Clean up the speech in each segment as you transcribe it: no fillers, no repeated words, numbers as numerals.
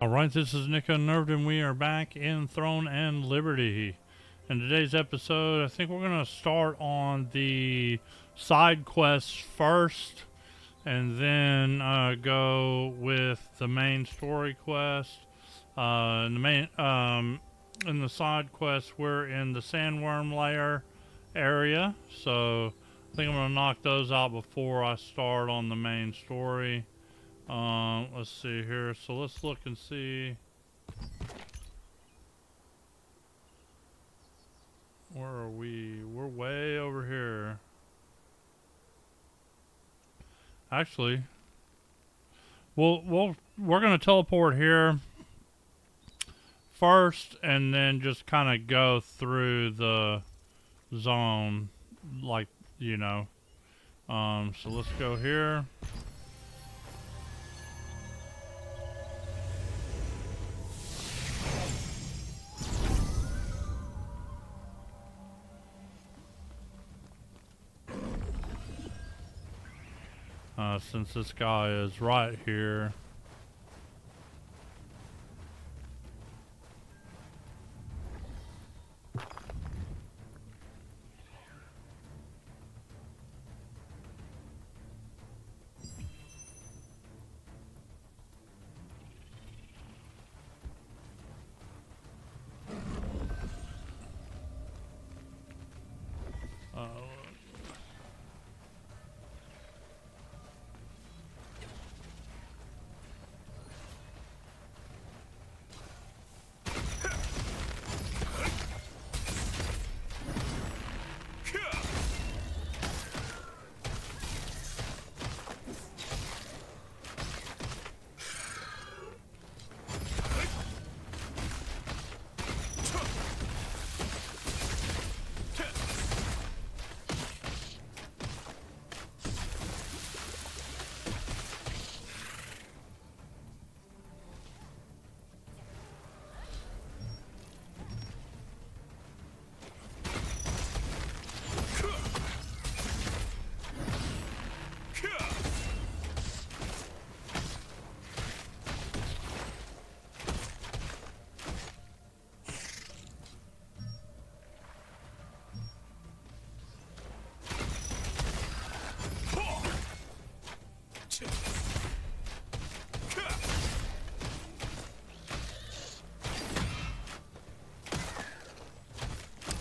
Alright, this is Nick Unnerved, and we are back in Throne and Liberty. In today's episode, I think we're going to start on the side quests first, and then go with the main story quest. In the side quest, we're in the Sandworm Lair area, so I think I'm going to knock those out before I start on the main story. Let's see here. So let's look and see. Where are we? We're way over here. Actually, we're gonna teleport here first, and then just kind of go through the zone, like, you know. So let's go here. Since this guy is right here.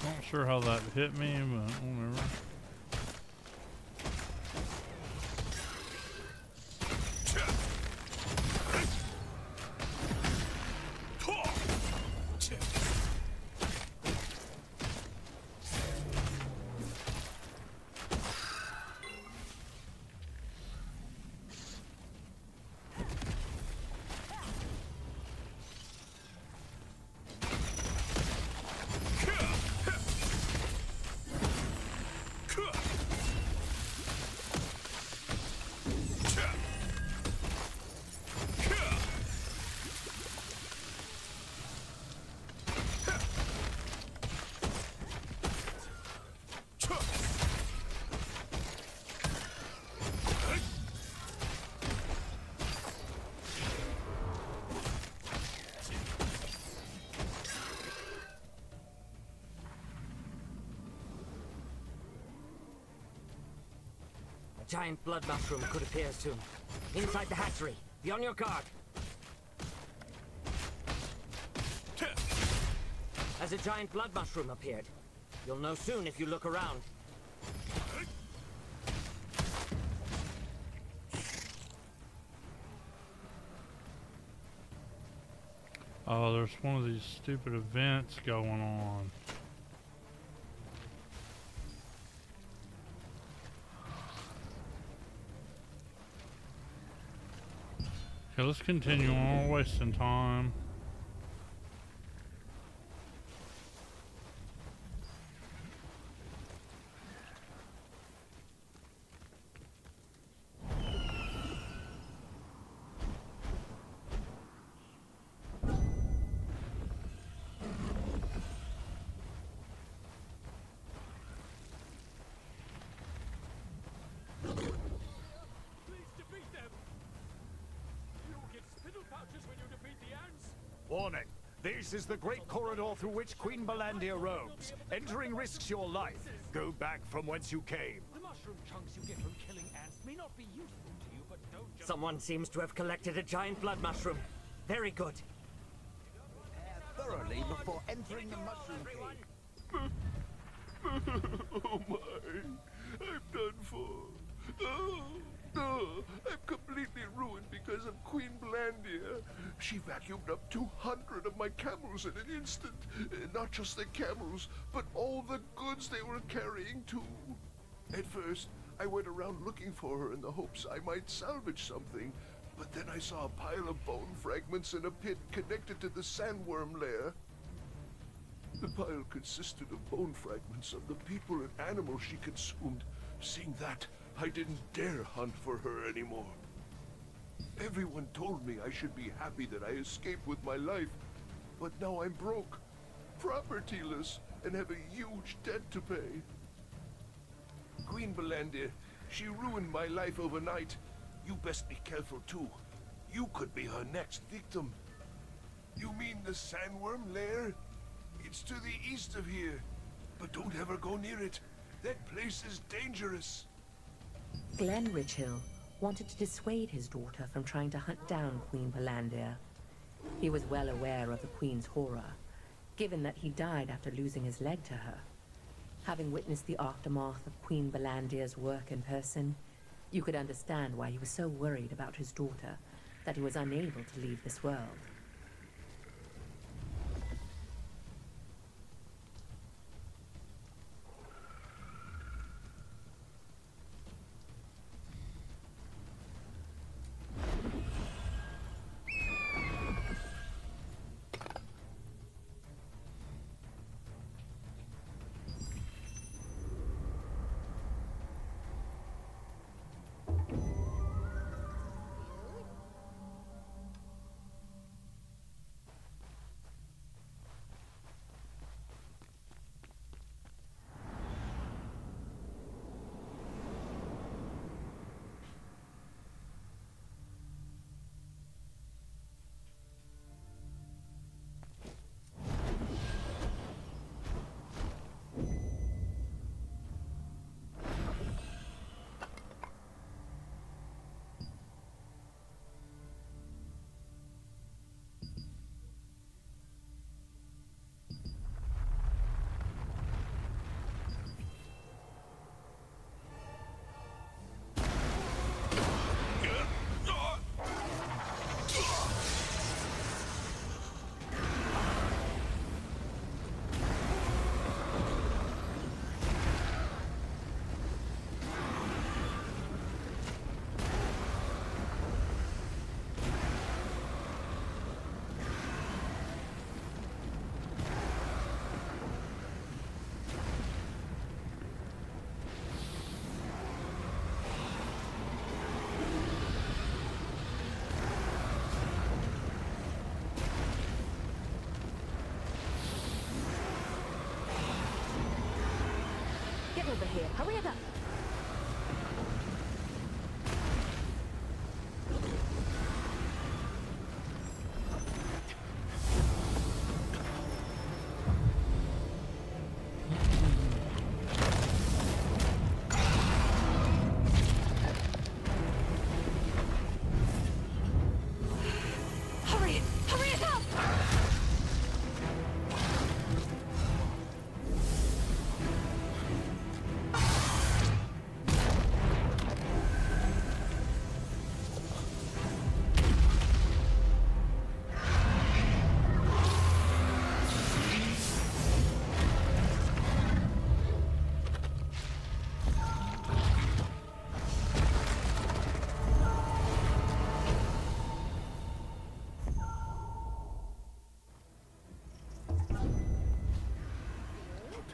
Not sure how that hit me, but whatever. Giant blood mushroom could appear soon. Inside the hatchery. Be on your guard. As a giant blood mushroom appeared. You'll know soon if you look around. Oh, there's one of these stupid events going on. Okay, let's continue on. We're wasting time. Pouches when you defeat the ants! Warning. This is the great corridor through which Queen Bellandir roams. Entering risks your life. Go back from whence you came. The mushroom chunks you get from killing ants may not be useful to you, but don't just... Someone seems to have collected a giant blood mushroom. Very good. Thoroughly before entering the mushroom cave. Oh my, I'm done for. Oh, no, I'm completely ruined because of Queen Bellandir. She vacuumed up 200 of my camels in an instant. Not just the camels, but all the goods they were carrying too. At first, I went around looking for her in the hopes I might salvage something, but then I saw a pile of bone fragments in a pit connected to the Sandworm Lair. The pile consisted of bone fragments of the people and animals she consumed. Seeing that, I didn't dare hunt for her anymore. Everyone told me I should be happy that I escaped with my life, but now I'm broke, propertyless, and have a huge debt to pay. Queen Bellandir, she ruined my life overnight. You best be careful too. You could be her next victim. You mean the Sandworm Lair? It's to the east of here. But don't ever go near it. That place is dangerous. Glen Richhill wanted to dissuade his daughter from trying to hunt down Queen Bellandir. He was well aware of the Queen's horror, given that he died after losing his leg to her. Having witnessed the aftermath of Queen Bellandir's work in person, you could understand why he was so worried about his daughter that he was unable to leave this world. Get over here. Hurry it up. Hurry it up!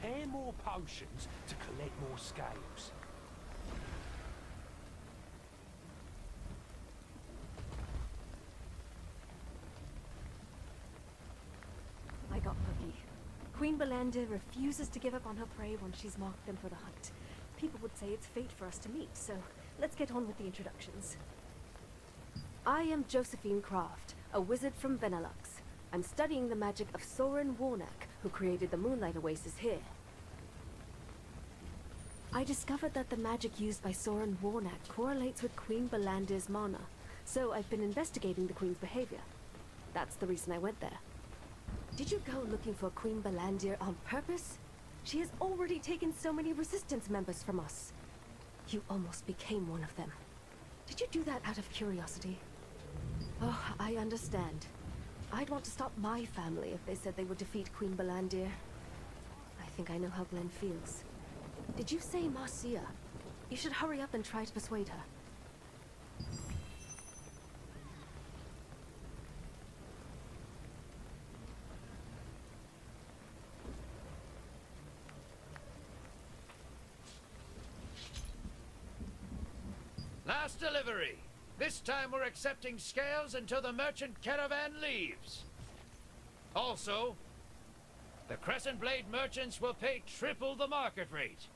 Prepare more potions to collect more scales. I got lucky. Queen Bellandir refuses to give up on her prey once she's marked them for the hunt. People would say it's fate for us to meet, so let's get on with the introductions. I am Josephine Croft, a wizard from Benelux. I'm studying the magic of Soren Warnack, who created the Moonlight Oasis here. I discovered that the magic used by Soren Warnack correlates with Queen Bellandir's mana, so I've been investigating the Queen's behavior. That's the reason I went there. Did you go looking for Queen Bellandir on purpose? She has already taken so many Resistance members from us. You almost became one of them. Did you do that out of curiosity? Oh, I understand. I'd want to stop my family if they said they would defeat Queen Bellandir. I think I know how Glenn feels. Did you say Marcia? You should hurry up and try to persuade her. Last delivery. This time we're accepting scales until the merchant caravan leaves. Also, the Crescent Blade merchants will pay triple the market rate.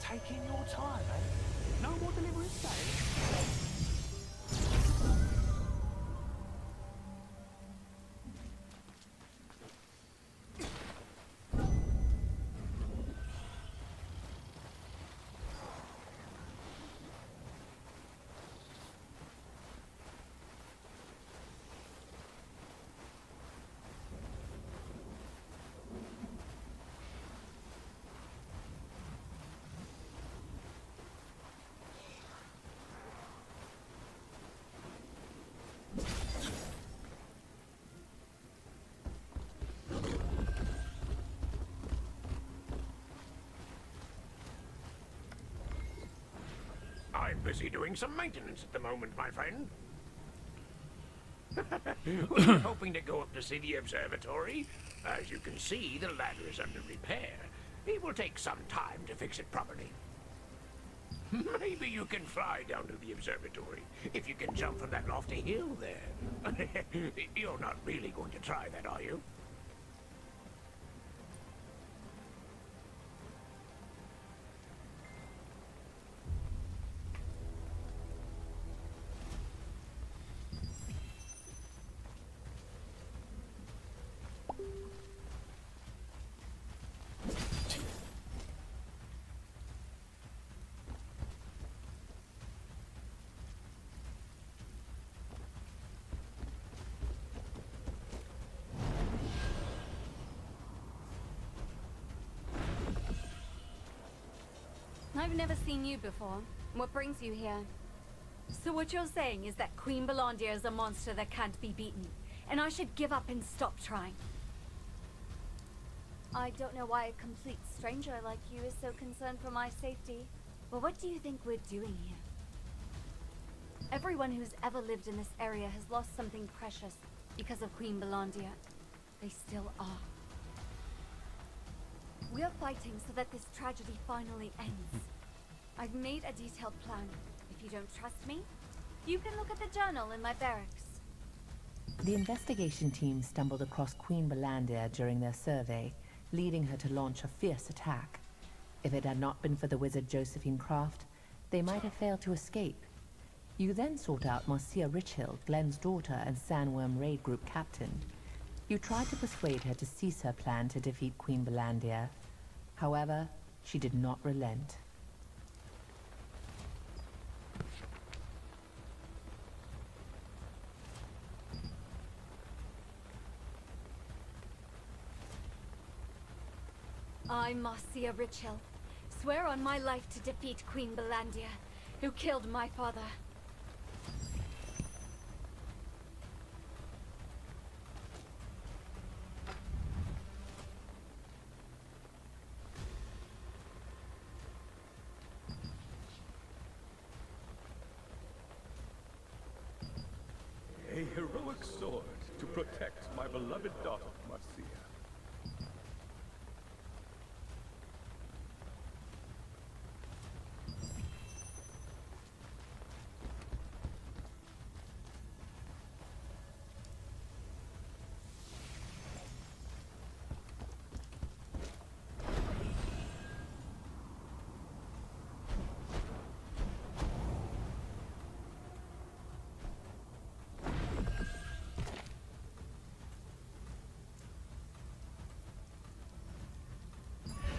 Taking your time, eh? No more deliveries today. I'm busy doing some maintenance at the moment, my friend. Were you hoping to go up to see the observatory? As you can see, the ladder is under repair. It will take some time to fix it properly. Maybe you can fly down to the observatory, if you can jump from that lofty hill there. You're not really going to try that, are you? I've never seen you before. What brings you here? So what you're saying is that Queen Bellandir is a monster that can't be beaten, and I should give up and stop trying. I don't know why a complete stranger like you is so concerned for my safety. But what do you think we're doing here? Everyone who's ever lived in this area has lost something precious because of Queen Bellandir. They still are. We're fighting so that this tragedy finally ends. I've made a detailed plan. If you don't trust me, you can look at the journal in my barracks. The investigation team stumbled across Queen Bellandir during their survey, leading her to launch a fierce attack. If it had not been for the wizard Josephine Craft, they might have failed to escape. You then sought out Marcia Richhill, Glenn's daughter and Sandworm Raid Group captain. You tried to persuade her to cease her plan to defeat Queen Bellandir. However, she did not relent. I, Marcia Richhill, swear on my life to defeat Queen Bellandir, who killed my father. A heroic sword. to protect my beloved daughter, Marcia.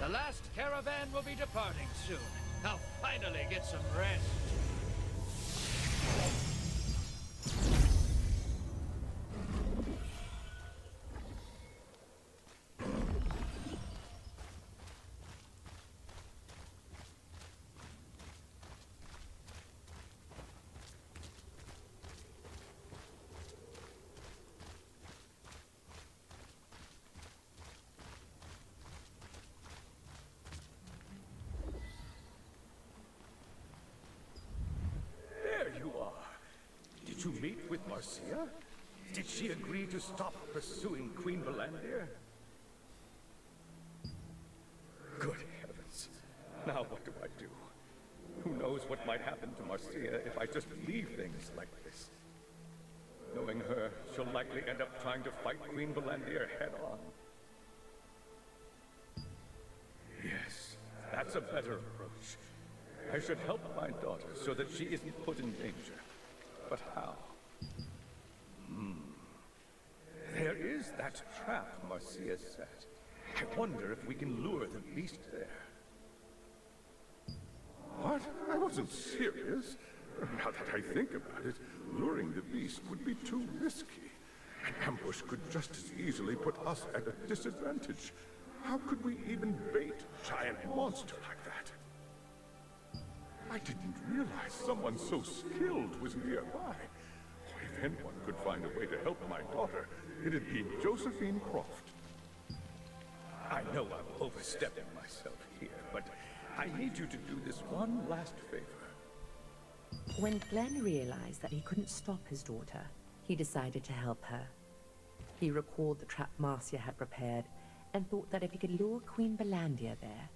The last caravan will be departing soon. I'll finally get some rest. There you are. Did you meet with Marcia? Did she agree to stop pursuing Queen Bellandir? Good heavens. Now what do I do? Who knows what might happen to Marcia if I just leave things like this? Knowing her, she'll likely end up trying to fight Queen Bellandir head on. Yes, that's a better approach. I should help my daughter so that she isn't put in danger. But how? There is that trap Marcia set. I wonder if we can lure the beast there. What? I wasn't serious. Now that I think about it, luring the beast would be too risky. An ambush could just as easily put us at a disadvantage. How could we even bait a giant monster like that? I didn't realize someone so skilled was nearby. If anyone could find a way to help my daughter, it'd be Josephine Croft. I know I'm overstepping myself here, but I need you to do this one last favor. When Glenn realized that he couldn't stop his daughter, he decided to help her. He recalled the trap Marcia had prepared and thought that if he could lure Queen Bellandir there,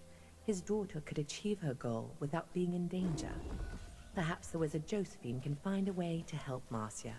his daughter could achieve her goal without being in danger. Perhaps the wizard Josephine can find a way to help Marcia.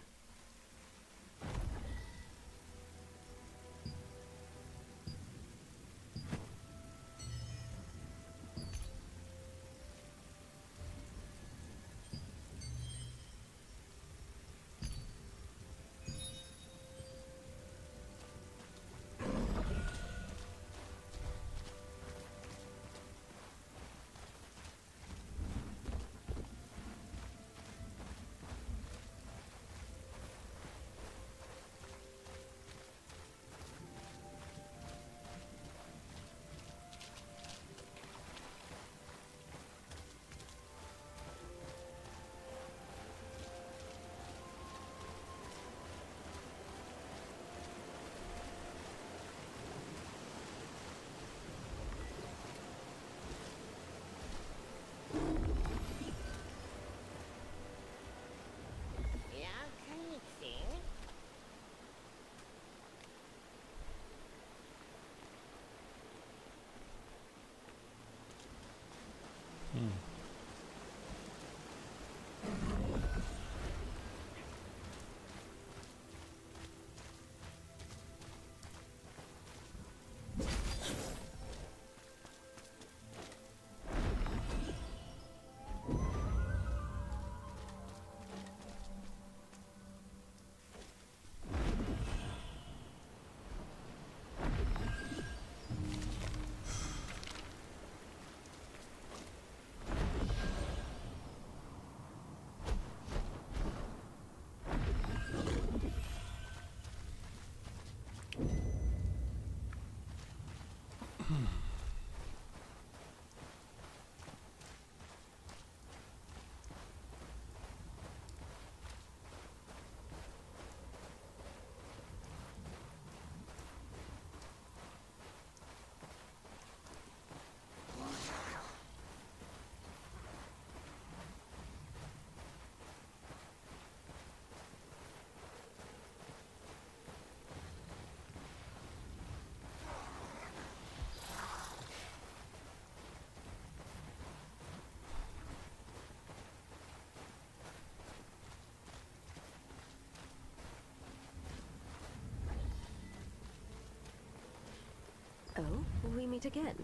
meet again.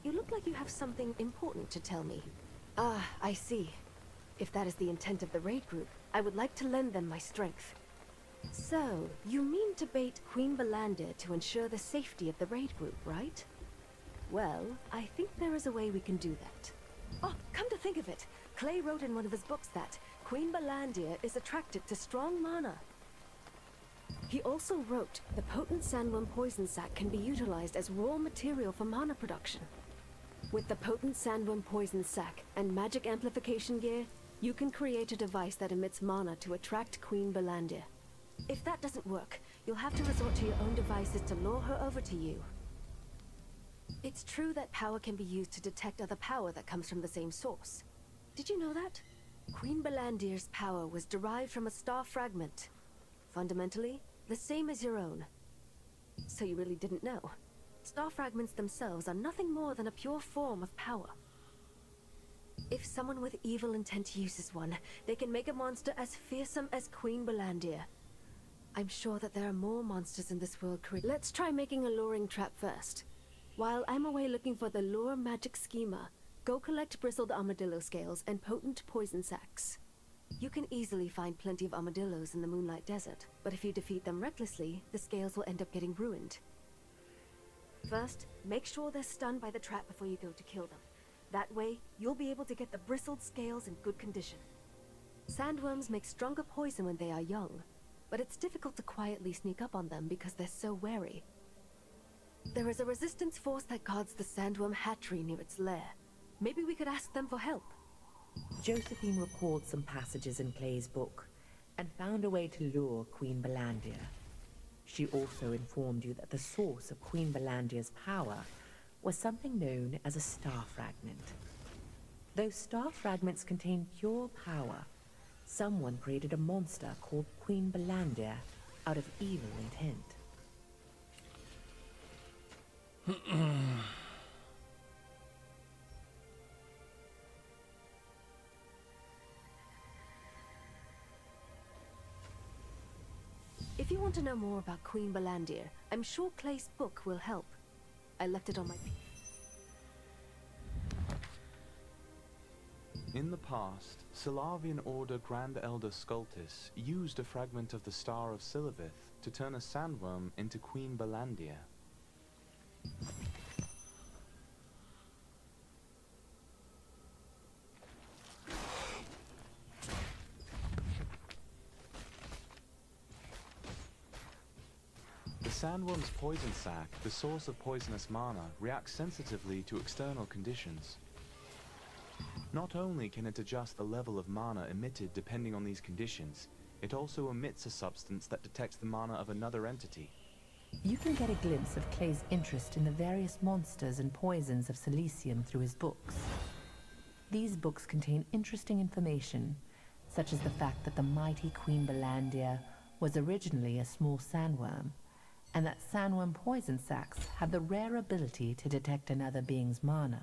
You look like you have something important to tell me. Ah, I see. If that is the intent of the raid group, I would like to lend them my strength. So, you mean to bait Queen Bellandir to ensure the safety of the raid group, right? Well, I think there is a way we can do that. Oh, come to think of it, Clay wrote in one of his books that Queen Bellandir is attracted to strong mana. He also wrote the potent sandworm poison sac can be utilized as raw material for mana production. With the potent sandworm poison sac and magic amplification gear, you can create a device that emits mana to attract Queen Bellandir. If that doesn't work, you'll have to resort to your own devices to lure her over to you. It's true that power can be used to detect other power that comes from the same source. Did you know that? Queen Bellandir's power was derived from a star fragment. Fundamentally, the same as your own. So you really didn't know. Star fragments themselves are nothing more than a pure form of power. If someone with evil intent uses one, they can make a monster as fearsome as Queen Bellandir. I'm sure that there are more monsters in this world. Let's try making a luring trap first. While I'm away looking for the lure magic schema, go collect bristled armadillo scales and potent poison sacs. You can easily find plenty of armadillos in the Moonlight Desert, but if you defeat them recklessly, the scales will end up getting ruined. First, make sure they're stunned by the trap before you go to kill them. That way, you'll be able to get the bristled scales in good condition. Sandworms make stronger poison when they are young, but it's difficult to quietly sneak up on them because they're so wary. There is a resistance force that guards the sandworm hatchery near its lair. Maybe we could ask them for help. Josephine recalled some passages in Clay's book and found a way to lure Queen Bellandir. She also informed you that the source of Queen Bellandir's power was something known as a star fragment. Those star fragments contain pure power. Someone created a monster called Queen Bellandir out of evil intent. If you want to know more about Queen Bellandir, I'm sure Clay's book will help. I left it on my... In the past, Solavian Order Grand Elder Scultis used a fragment of the Star of Silivith to turn a sandworm into Queen Bellandir. The sandworm's poison sac, the source of poisonous mana, reacts sensitively to external conditions. Not only can it adjust the level of mana emitted depending on these conditions, it also emits a substance that detects the mana of another entity. You can get a glimpse of Clay's interest in the various monsters and poisons of Silesium through his books. These books contain interesting information, such as the fact that the mighty Queen Bellandir was originally a small sandworm, and that sandworm poison sacs have the rare ability to detect another being's mana.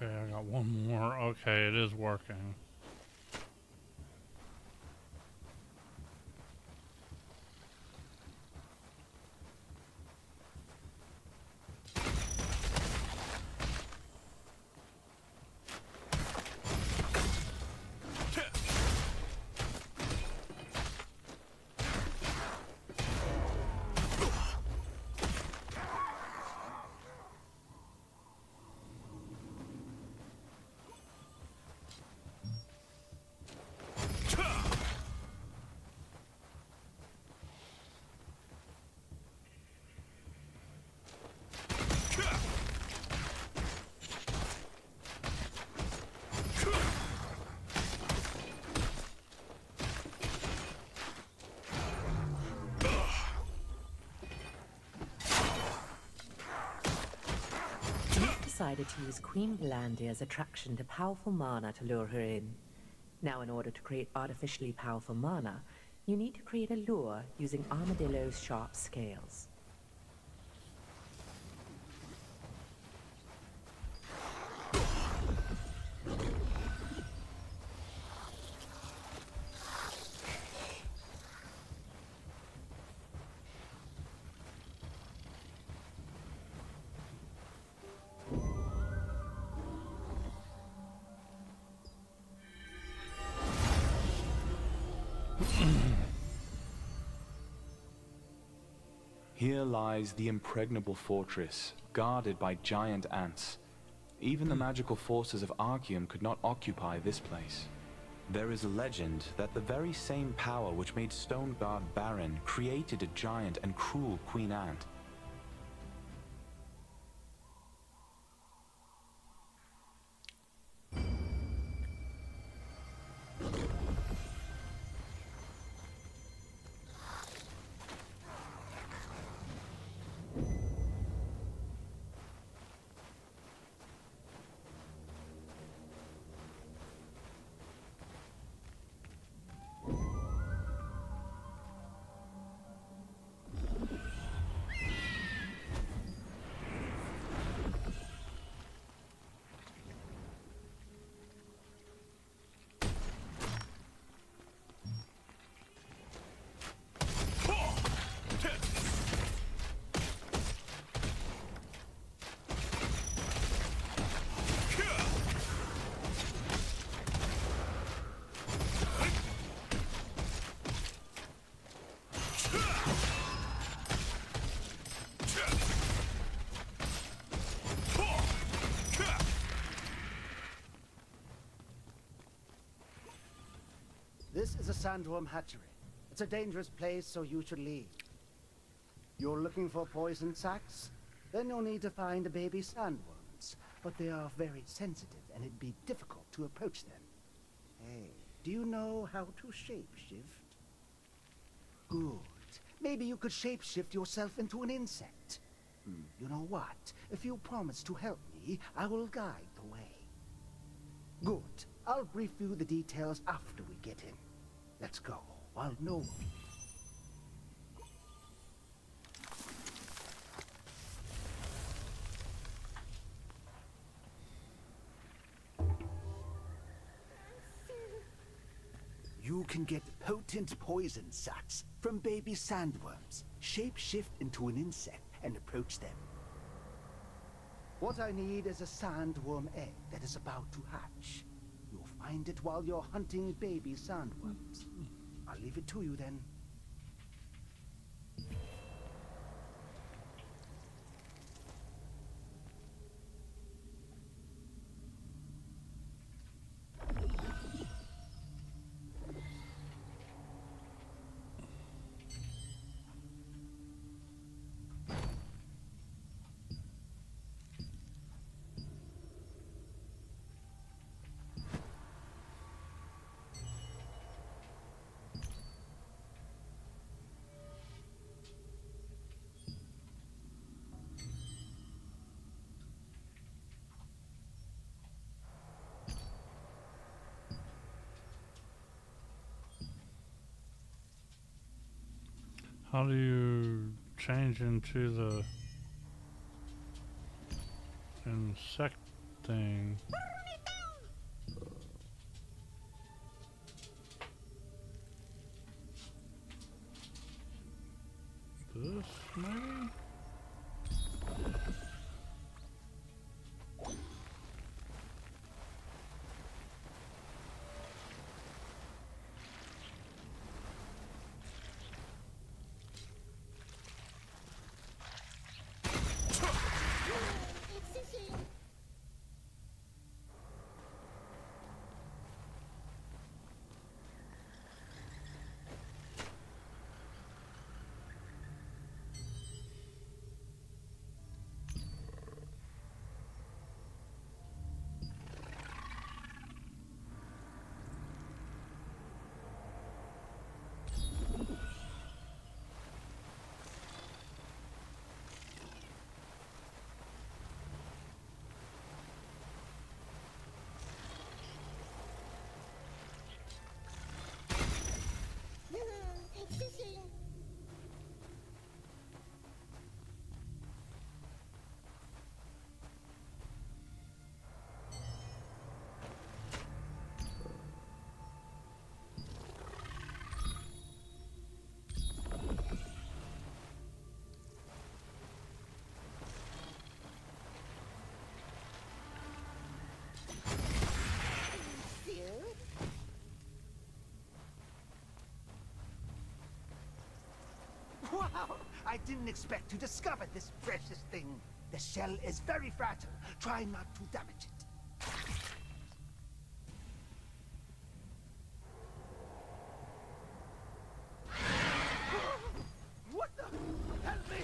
Okay, I got one more. Okay, it is working. Decided to use Queen Bellandir's attraction to powerful mana to lure her in. Now, in order to create artificially powerful mana, you need to create a lure using Armadillo's sharp scales. Here lies the impregnable fortress, guarded by giant ants. Even the magical forces of Arceum could not occupy this place. There is a legend that the very same power which made Stoneguard barren created a giant and cruel Queen Ant. This is a Sandworm hatchery. It's a dangerous place, so you should leave. You're looking for poison sacs? Then you'll need to find the baby sandworms. But they are very sensitive, and it'd be difficult to approach them. Hey, do you know how to shapeshift? Good. Maybe you could shapeshift yourself into an insect. You know what? If you promise to help me, I will guide the way. Good. I'll brief you the details after we get in. Let's go, while no one... You can get potent poison sacs from baby sandworms. Shape-shift into an insect and approach them. What I need is a sandworm egg that is about to hatch. You'll find it while you're hunting baby sandworms. I'll leave it to you then. How do you change into the insect thing. This, maybe? Wow! I didn't expect to discover this precious thing. The shell is very fragile. Try not to damage it. What the? Help me!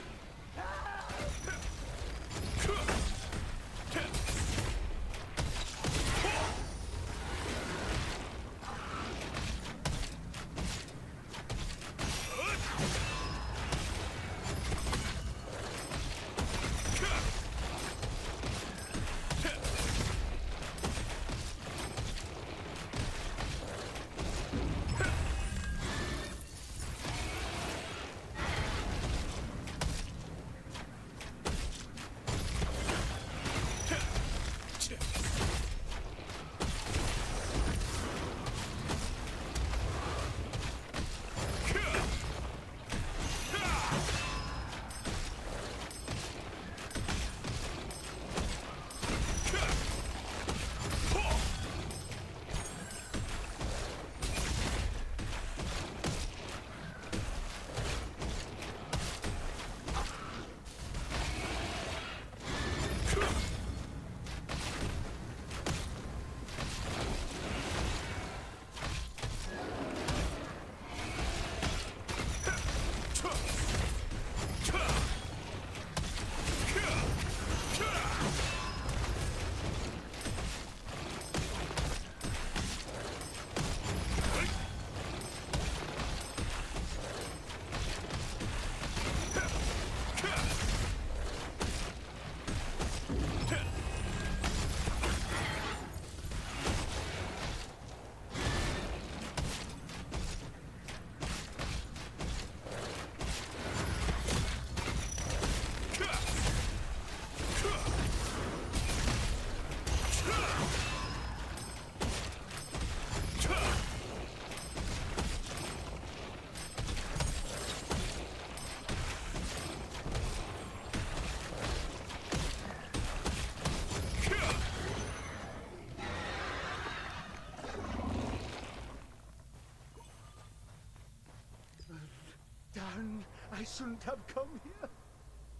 Darn, I shouldn't have come here.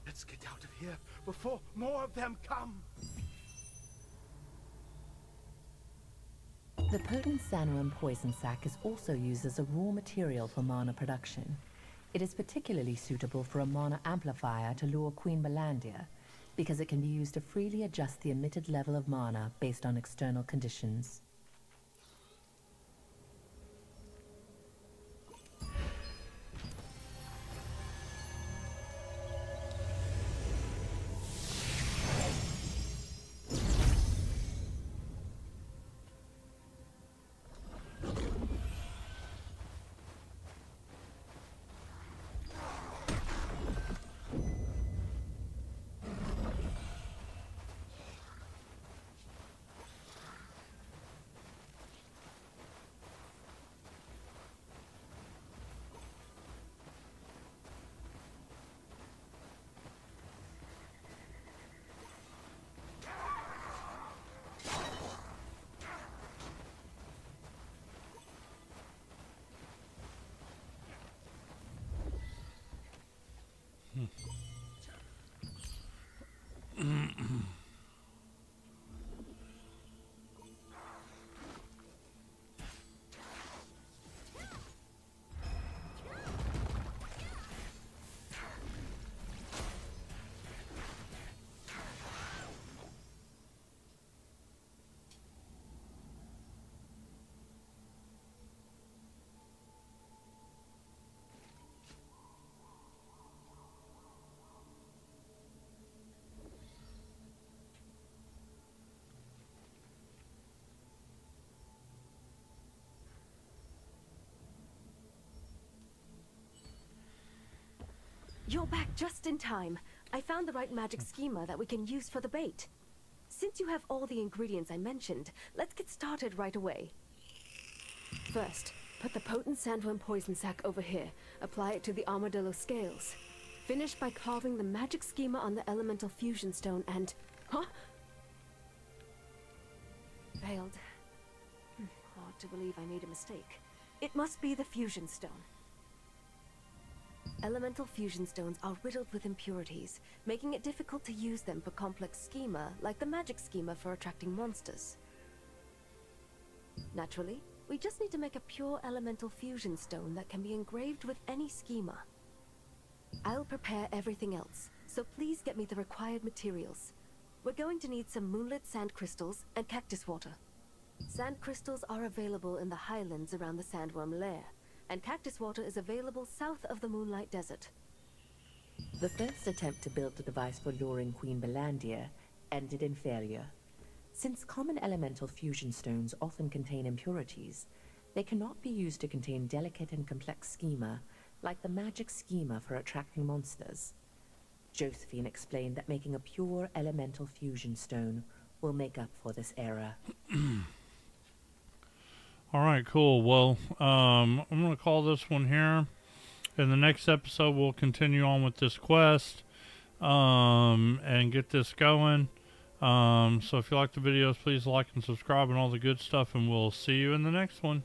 Let's get out of here before more of them come. The potent Sandworm poison sac is also used as a raw material for mana production. It is particularly suitable for a mana amplifier to lure Queen Bellandir, because it can be used to freely adjust the emitted level of mana based on external conditions. You're back just in time. I found the right magic schema that we can use for the bait. Since you have all the ingredients I mentioned, let's get started right away. First, put the potent sandworm poison sac over here. Apply it to the armadillo scales. Finish by carving the magic schema on the elemental fusion stone and... Huh? Failed. Hard to believe I made a mistake. It must be the fusion stone. Elemental fusion stones are riddled with impurities, making it difficult to use them for complex schema, like the magic schema for attracting monsters. Naturally, we just need to make a pure elemental fusion stone that can be engraved with any schema. I'll prepare everything else, so please get me the required materials. We're going to need some moonlit sand crystals and cactus water. Sand crystals are available in the highlands around the Sandworm Lair, and cactus water is available south of the Moonlight Desert. The first attempt to build the device for luring Queen Bellandir ended in failure. Since common elemental fusion stones often contain impurities, they cannot be used to contain delicate and complex schema, like the magic schema for attracting monsters. Josephine explained that making a pure elemental fusion stone will make up for this error. Alright, cool. Well, I'm going to call this one here. In the next episode, we'll continue on with this quest and get this going. So if you like the videos, please like and subscribe and all the good stuff, and we'll see you in the next one.